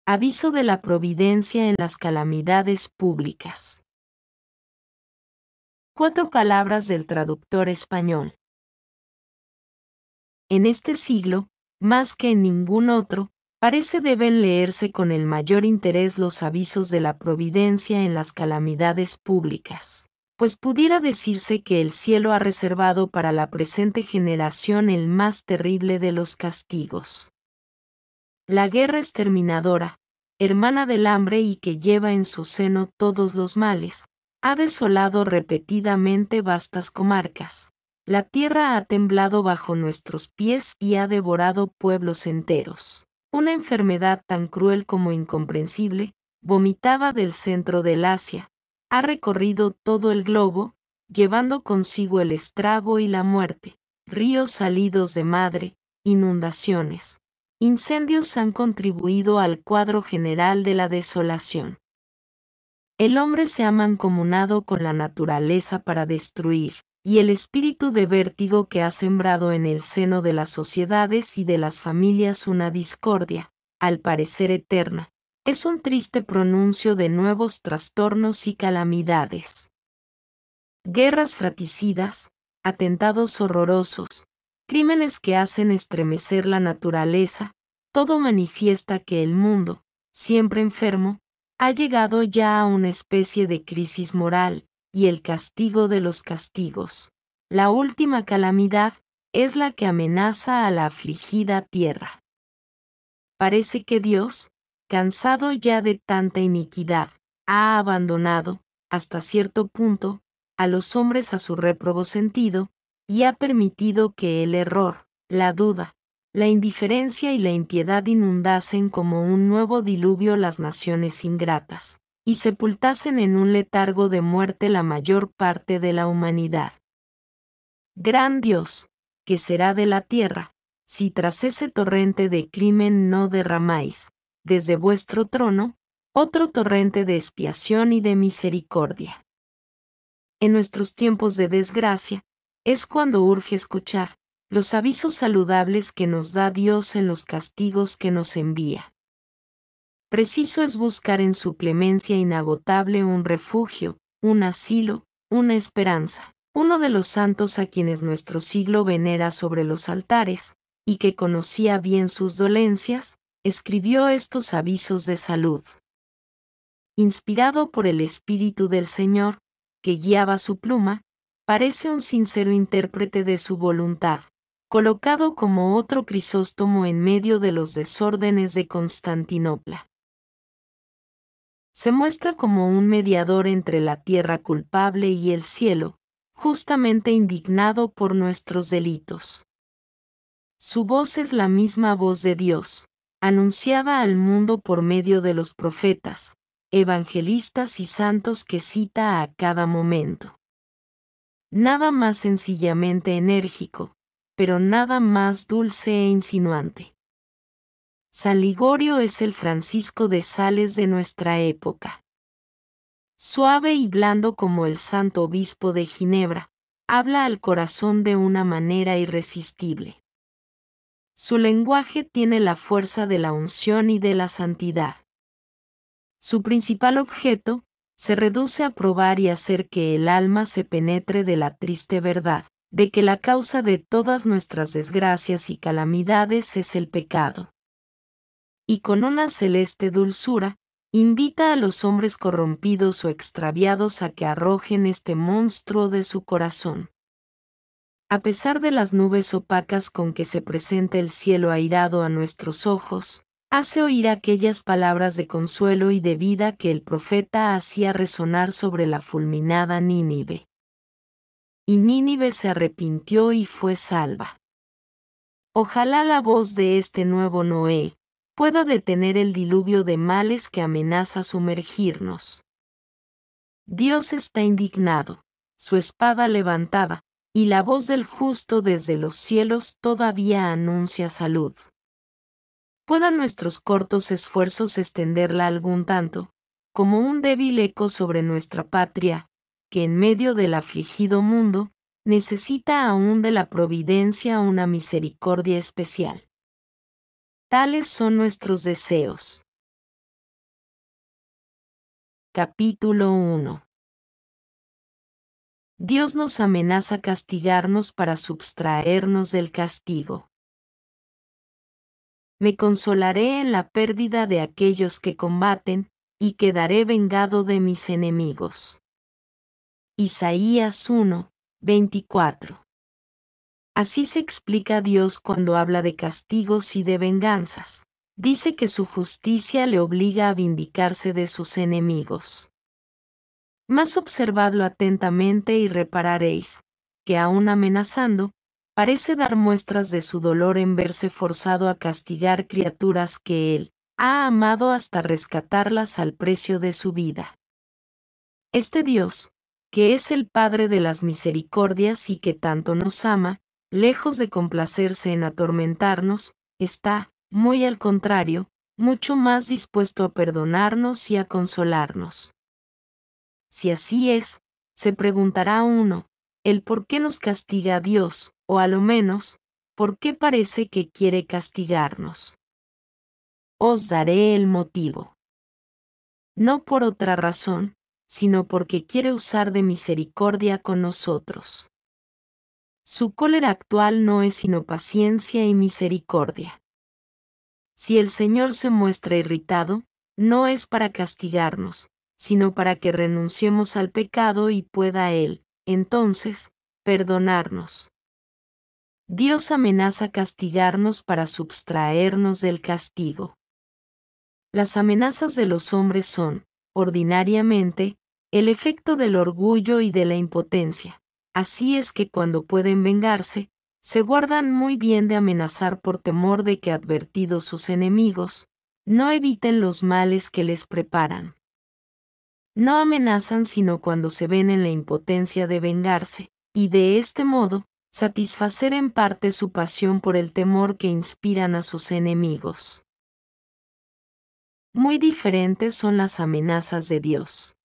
Aviso de la providencia en las calamidades públicas. 4 palabras del traductor español. En este siglo, más que en ningún otro, parece deben leerse con el mayor interés los avisos de la providencia en las calamidades públicas, pues pudiera decirse que el cielo ha reservado para la presente generación el más terrible de los castigos. La guerra exterminadora, hermana del hambre y que lleva en su seno todos los males, ha desolado repetidamente vastas comarcas. La tierra ha temblado bajo nuestros pies y ha devorado pueblos enteros. Una enfermedad tan cruel como incomprensible, vomitada del centro del Asia, ha recorrido todo el globo, llevando consigo el estrago y la muerte. Ríos salidos de madre, inundaciones, incendios han contribuido al cuadro general de la desolación. El hombre se ha mancomunado con la naturaleza para destruir, y el espíritu de vértigo que ha sembrado en el seno de las sociedades y de las familias una discordia, al parecer eterna, es un triste pronuncio de nuevos trastornos y calamidades. Guerras fratricidas, atentados horrorosos, crímenes que hacen estremecer la naturaleza, todo manifiesta que el mundo, siempre enfermo, ha llegado ya a una especie de crisis moral, y el castigo de los castigos, la última calamidad, es la que amenaza a la afligida tierra. Parece que Dios, cansado ya de tanta iniquidad, ha abandonado, hasta cierto punto, a los hombres a su réprobo sentido, y ha permitido que el error, la duda, la indiferencia y la impiedad inundasen como un nuevo diluvio las naciones ingratas, y sepultasen en un letargo de muerte la mayor parte de la humanidad. Gran Dios, ¿qué será de la tierra, si tras ese torrente de crimen no derramáis, desde vuestro trono, otro torrente de expiación y de misericordia? En nuestros tiempos de desgracia, es cuando urge escuchar los avisos saludables que nos da Dios en los castigos que nos envía. Preciso es buscar en su clemencia inagotable un refugio, un asilo, una esperanza. Uno de los santos a quienes nuestro siglo venera sobre los altares, y que conocía bien sus dolencias, escribió estos avisos de salud. Inspirado por el Espíritu del Señor, que guiaba su pluma, parece un sincero intérprete de su voluntad, colocado como otro Crisóstomo en medio de los desórdenes de Constantinopla. Se muestra como un mediador entre la tierra culpable y el cielo, justamente indignado por nuestros delitos. Su voz es la misma voz de Dios, anunciada al mundo por medio de los profetas, evangelistas y santos que cita a cada momento. Nada más sencillamente enérgico, pero nada más dulce e insinuante. San Ligorio es el Francisco de Sales de nuestra época. Suave y blando como el santo obispo de Ginebra, habla al corazón de una manera irresistible. Su lenguaje tiene la fuerza de la unción y de la santidad. Su principal objeto se reduce a probar y hacer que el alma se penetre de la triste verdad, de que la causa de todas nuestras desgracias y calamidades es el pecado. Y con una celeste dulzura, invita a los hombres corrompidos o extraviados a que arrojen este monstruo de su corazón. A pesar de las nubes opacas con que se presenta el cielo airado a nuestros ojos, hace oír aquellas palabras de consuelo y de vida que el profeta hacía resonar sobre la fulminada Nínive. Y Nínive se arrepintió y fue salva. Ojalá la voz de este nuevo Noé pueda detener el diluvio de males que amenaza sumergirnos. Dios está indignado, su espada levantada, y la voz del justo desde los cielos todavía anuncia salud. Puedan nuestros cortos esfuerzos extenderla algún tanto, como un débil eco sobre nuestra patria, que en medio del afligido mundo, necesita aún de la providencia una misericordia especial. Tales son nuestros deseos. capítulo 1. Dios nos amenaza castigarnos para subtraernos del castigo. Me consolaré en la pérdida de aquellos que combaten, y quedaré vengado de mis enemigos. Isaías 1, 24. Así se explica Dios cuando habla de castigos y de venganzas. Dice que su justicia le obliga a vindicarse de sus enemigos. Mas observadlo atentamente y repararéis, que aún amenazando, parece dar muestras de su dolor en verse forzado a castigar criaturas que él ha amado hasta rescatarlas al precio de su vida. Este Dios, que es el Padre de las misericordias y que tanto nos ama, lejos de complacerse en atormentarnos, está, muy al contrario, mucho más dispuesto a perdonarnos y a consolarnos. Si así es, se preguntará uno, el por qué nos castiga a Dios, o a lo menos, por qué parece que quiere castigarnos. Os daré el motivo. No por otra razón, sino porque quiere usar de misericordia con nosotros. Su cólera actual no es sino paciencia y misericordia. Si el Señor se muestra irritado, no es para castigarnos, sino para que renunciemos al pecado y pueda Él, entonces, perdonarnos. Dios amenaza castigarnos para subtraernos del castigo. Las amenazas de los hombres son, ordinariamente, el efecto del orgullo y de la impotencia. Así es que cuando pueden vengarse, se guardan muy bien de amenazar por temor de que advertidos sus enemigos, no eviten los males que les preparan. No amenazan sino cuando se ven en la impotencia de vengarse, y de este modo, satisfacer en parte su pasión por el temor que inspiran a sus enemigos. Muy diferentes son las amenazas de Dios.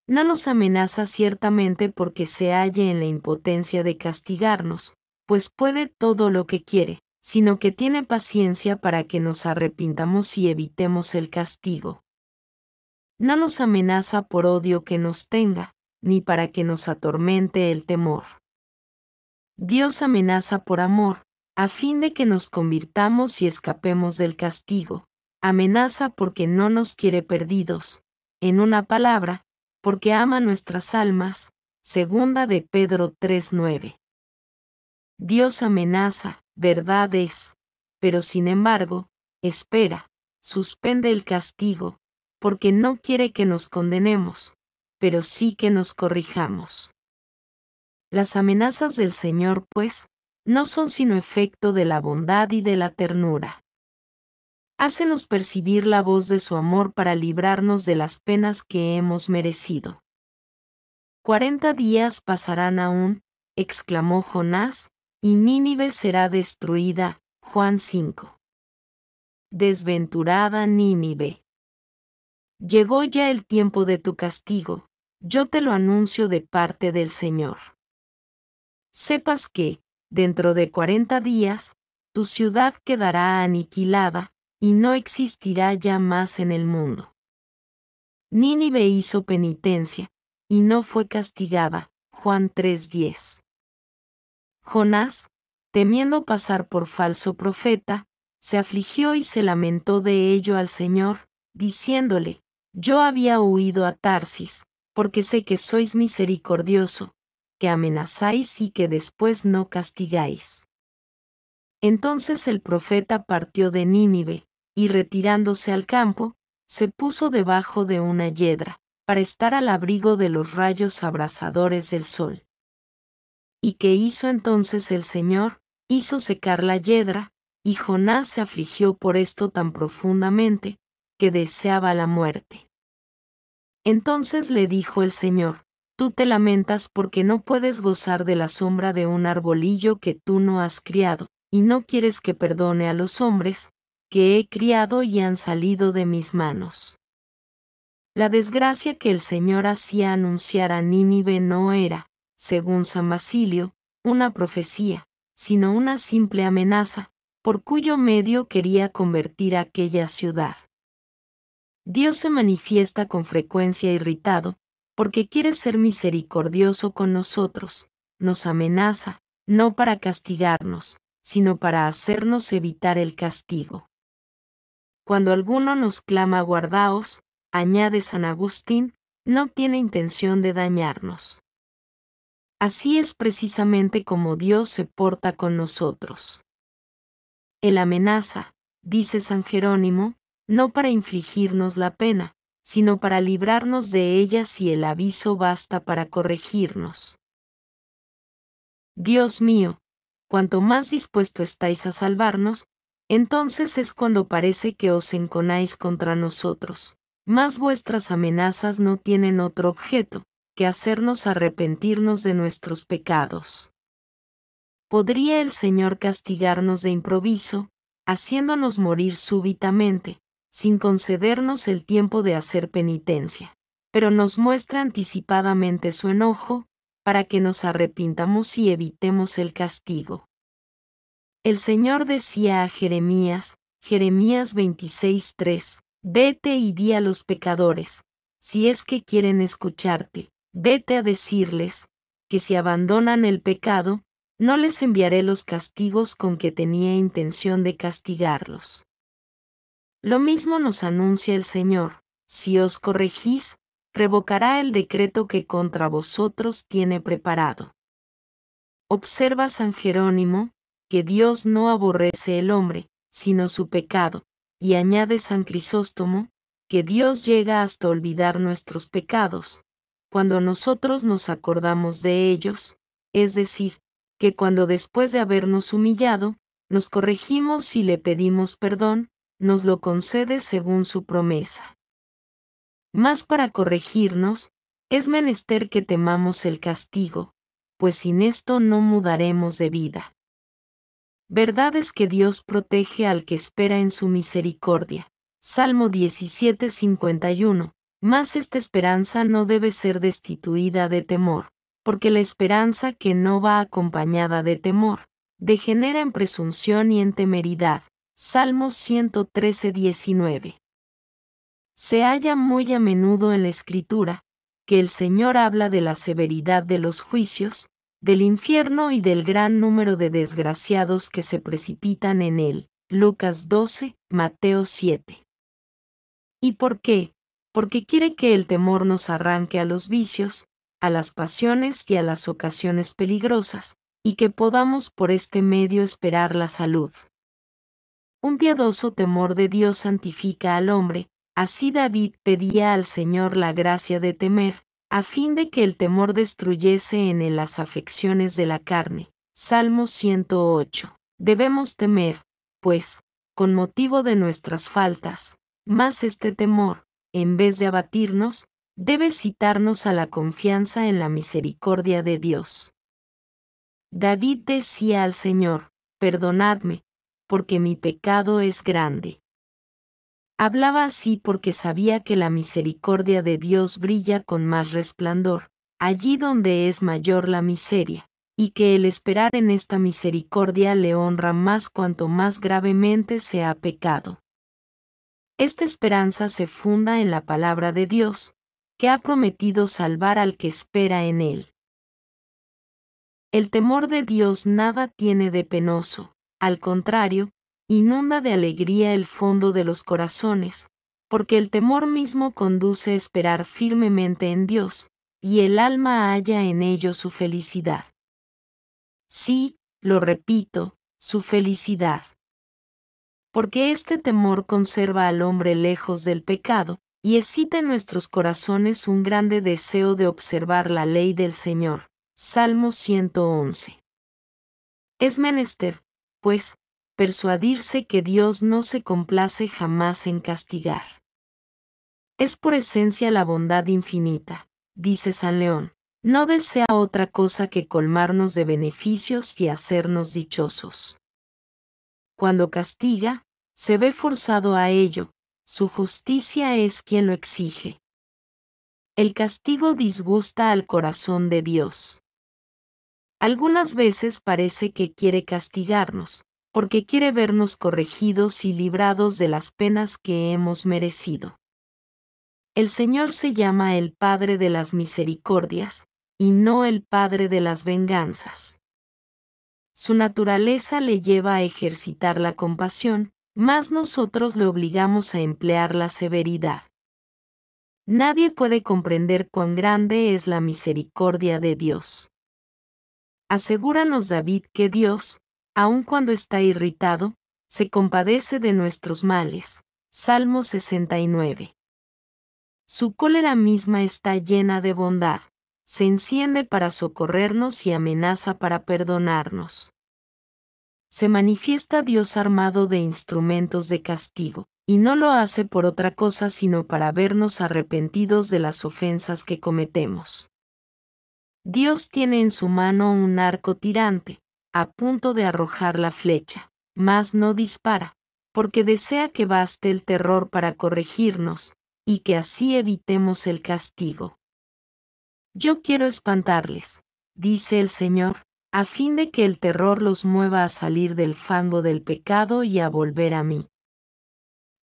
No nos amenaza ciertamente porque se halle en la impotencia de castigarnos, pues puede todo lo que quiere, sino que tiene paciencia para que nos arrepintamos y evitemos el castigo. No nos amenaza por odio que nos tenga, ni para que nos atormente el temor. Dios amenaza por amor, a fin de que nos convirtamos y escapemos del castigo. Amenaza porque no nos quiere perdidos. En una palabra, porque ama nuestras almas. Segunda de Pedro 3:9. Dios amenaza, verdad es, pero sin embargo, espera, suspende el castigo, porque no quiere que nos condenemos, pero sí que nos corrijamos. Las amenazas del Señor, pues, no son sino efecto de la bondad y de la ternura. Hácenos percibir la voz de su amor para librarnos de las penas que hemos merecido. 40 días pasarán aún, exclamó Jonás, y Nínive será destruida. Juan 5. Desventurada Nínive. Llegó ya el tiempo de tu castigo, yo te lo anuncio de parte del Señor. Sepas que, dentro de 40 días, tu ciudad quedará aniquilada, y no existirá ya más en el mundo. Nínive hizo penitencia, y no fue castigada. Juan 3:10. Jonás, temiendo pasar por falso profeta, se afligió y se lamentó de ello al Señor, diciéndole, yo había huido a Tarsis, porque sé que sois misericordioso, que amenazáis y que después no castigáis. Entonces el profeta partió de Nínive, y retirándose al campo, se puso debajo de una yedra, para estar al abrigo de los rayos abrasadores del sol. ¿Y qué hizo entonces el Señor? Hizo secar la yedra, y Jonás se afligió por esto tan profundamente, que deseaba la muerte. Entonces le dijo el Señor, tú te lamentas porque no puedes gozar de la sombra de un arbolillo que tú no has criado, y no quieres que perdone a los hombres, que he criado y han salido de mis manos. La desgracia que el Señor hacía anunciar a Nínive no era, según San Basilio, una profecía, sino una simple amenaza, por cuyo medio quería convertir aquella ciudad. Dios se manifiesta con frecuencia irritado, porque quiere ser misericordioso con nosotros, nos amenaza, no para castigarnos, sino para hacernos evitar el castigo. Cuando alguno nos clama guardaos, añade San Agustín, no tiene intención de dañarnos. Así es precisamente como Dios se porta con nosotros. Él amenaza, dice San Jerónimo, no para infligirnos la pena, sino para librarnos de ella si el aviso basta para corregirnos. Dios mío, cuanto más dispuesto estáis a salvarnos, entonces es cuando parece que os enconáis contra nosotros, mas vuestras amenazas no tienen otro objeto que hacernos arrepentirnos de nuestros pecados. ¿Podría el Señor castigarnos de improviso, haciéndonos morir súbitamente, sin concedernos el tiempo de hacer penitencia? Pero nos muestra anticipadamente su enojo, para que nos arrepintamos y evitemos el castigo. El Señor decía a Jeremías 26:3, vete y di a los pecadores, si es que quieren escucharte, vete a decirles, que si abandonan el pecado, no les enviaré los castigos con que tenía intención de castigarlos. Lo mismo nos anuncia el Señor, si os corregís, revocará el decreto que contra vosotros tiene preparado. Observa San Jerónimo, que Dios no aborrece el hombre, sino su pecado, y añade San Crisóstomo, que Dios llega hasta olvidar nuestros pecados, cuando nosotros nos acordamos de ellos, es decir, que cuando después de habernos humillado, nos corregimos y le pedimos perdón, nos lo concede según su promesa. Mas para corregirnos, es menester que temamos el castigo, pues sin esto no mudaremos de vida. Verdad es que Dios protege al que espera en su misericordia. Salmo 17:51. Mas esta esperanza no debe ser destituida de temor, porque la esperanza que no va acompañada de temor, degenera en presunción y en temeridad. Salmo 113:19. Se halla muy a menudo en la Escritura, que el Señor habla de la severidad de los juicios, del infierno y del gran número de desgraciados que se precipitan en él. Lucas 12, Mateo 7. ¿Y por qué? Porque quiere que el temor nos arranque a los vicios, a las pasiones y a las ocasiones peligrosas, y que podamos por este medio esperar la salud. Un piadoso temor de Dios santifica al hombre, así David pedía al Señor la gracia de temer, a fin de que el temor destruyese en él las afecciones de la carne. Salmo 108. Debemos temer, pues, con motivo de nuestras faltas, mas este temor, en vez de abatirnos, debe citarnos a la confianza en la misericordia de Dios. David decía al Señor, perdonadme, porque mi pecado es grande. Hablaba así porque sabía que la misericordia de Dios brilla con más resplandor, allí donde es mayor la miseria, y que el esperar en esta misericordia le honra más cuanto más gravemente se ha pecado. Esta esperanza se funda en la palabra de Dios, que ha prometido salvar al que espera en él. El temor de Dios nada tiene de penoso, al contrario, inunda de alegría el fondo de los corazones, porque el temor mismo conduce a esperar firmemente en Dios, y el alma halla en ello su felicidad. Sí, lo repito, su felicidad. Porque este temor conserva al hombre lejos del pecado, y excita en nuestros corazones un grande deseo de observar la ley del Señor. Salmo 111. Es menester, pues, persuadirse que Dios no se complace jamás en castigar. Es por esencia la bondad infinita, dice San León, no desea otra cosa que colmarnos de beneficios y hacernos dichosos. Cuando castiga, se ve forzado a ello, su justicia es quien lo exige. El castigo disgusta al corazón de Dios. Algunas veces parece que quiere castigarnos, porque quiere vernos corregidos y librados de las penas que hemos merecido. El Señor se llama el Padre de las misericordias, y no el Padre de las venganzas. Su naturaleza le lleva a ejercitar la compasión, mas nosotros le obligamos a emplear la severidad. Nadie puede comprender cuán grande es la misericordia de Dios. Asegúranos David que Dios, aun cuando está irritado, se compadece de nuestros males. Salmo 69. Su cólera misma está llena de bondad, se enciende para socorrernos y amenaza para perdonarnos. Se manifiesta Dios armado de instrumentos de castigo, y no lo hace por otra cosa sino para vernos arrepentidos de las ofensas que cometemos. Dios tiene en su mano un arco tirante, a punto de arrojar la flecha, mas no dispara, porque desea que baste el terror para corregirnos, y que así evitemos el castigo. Yo quiero espantarles, dice el Señor, a fin de que el terror los mueva a salir del fango del pecado y a volver a mí.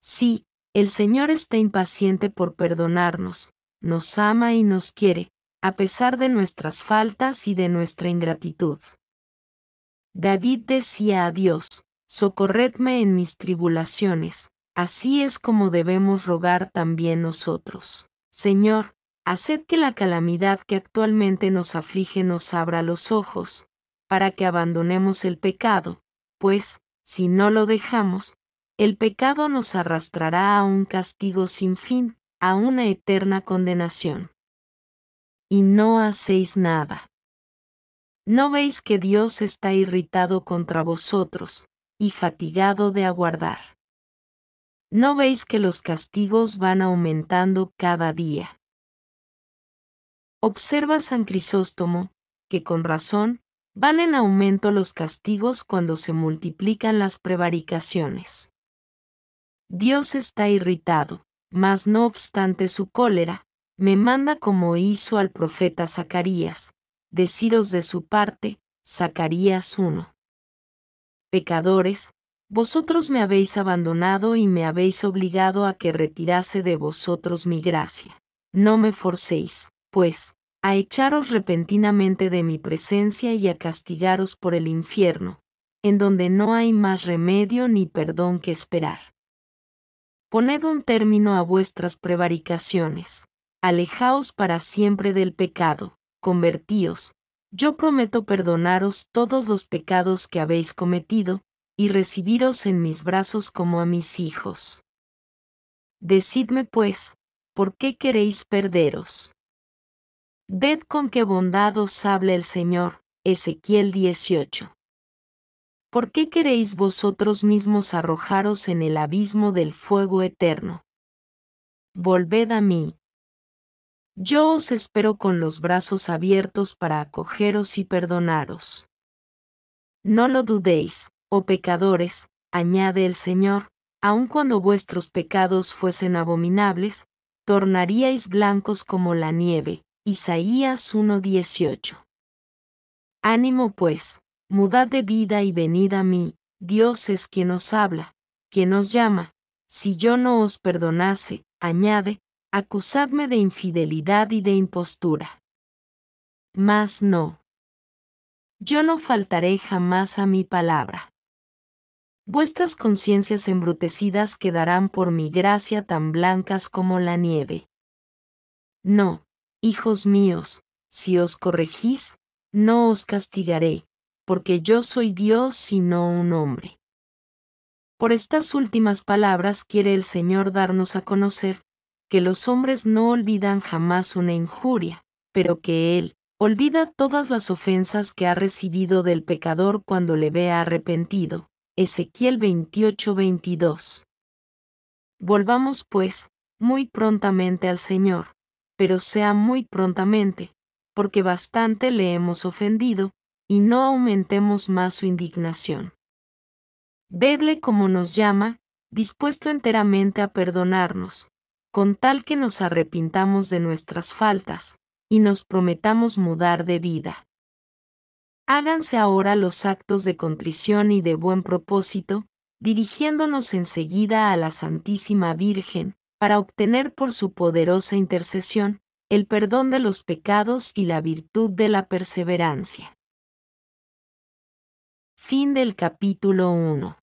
Sí, el Señor está impaciente por perdonarnos, nos ama y nos quiere, a pesar de nuestras faltas y de nuestra ingratitud. David decía a Dios, socorredme en mis tribulaciones, así es como debemos rogar también nosotros. Señor, haced que la calamidad que actualmente nos aflige nos abra los ojos, para que abandonemos el pecado, pues, si no lo dejamos, el pecado nos arrastrará a un castigo sin fin, a una eterna condenación. Y no hacéis nada. ¿No veis que Dios está irritado contra vosotros, y fatigado de aguardar? ¿No veis que los castigos van aumentando cada día? Observa San Crisóstomo, que con razón, van en aumento los castigos cuando se multiplican las prevaricaciones. Dios está irritado, mas no obstante su cólera, me manda como hizo al profeta Zacarías, deciros de su parte, Zacarías 1. Pecadores, vosotros me habéis abandonado y me habéis obligado a que retirase de vosotros mi gracia. No me forcéis, pues, a echaros repentinamente de mi presencia y a castigaros por el infierno, en donde no hay más remedio ni perdón que esperar. Poned un término a vuestras prevaricaciones, alejaos para siempre del pecado, convertíos, yo prometo perdonaros todos los pecados que habéis cometido, y recibiros en mis brazos como a mis hijos. Decidme pues, ¿por qué queréis perderos? Ved con qué bondad os habla el Señor, Ezequiel 18. ¿Por qué queréis vosotros mismos arrojaros en el abismo del fuego eterno? Volved a mí. Yo os espero con los brazos abiertos para acogeros y perdonaros. No lo dudéis, oh pecadores, añade el Señor, aun cuando vuestros pecados fuesen abominables, tornaríais blancos como la nieve. Isaías 1:18. Ánimo pues, mudad de vida y venid a mí, Dios es quien os habla, quien os llama. Si yo no os perdonase, añade, acusadme de infidelidad y de impostura. Mas no. Yo no faltaré jamás a mi palabra. Vuestras conciencias embrutecidas quedarán por mi gracia tan blancas como la nieve. No, hijos míos, si os corregís, no os castigaré, porque yo soy Dios y no un hombre. Por estas últimas palabras quiere el Señor darnos a conocer que los hombres no olvidan jamás una injuria, pero que Él olvida todas las ofensas que ha recibido del pecador cuando le vea arrepentido. Ezequiel 28:22. Volvamos pues, muy prontamente al Señor, pero sea muy prontamente, porque bastante le hemos ofendido, y no aumentemos más su indignación. Vedle como nos llama, dispuesto enteramente a perdonarnos, con tal que nos arrepintamos de nuestras faltas, y nos prometamos mudar de vida. Háganse ahora los actos de contrición y de buen propósito, dirigiéndonos enseguida a la Santísima Virgen, para obtener por su poderosa intercesión el perdón de los pecados y la virtud de la perseverancia. Fin del capítulo 1.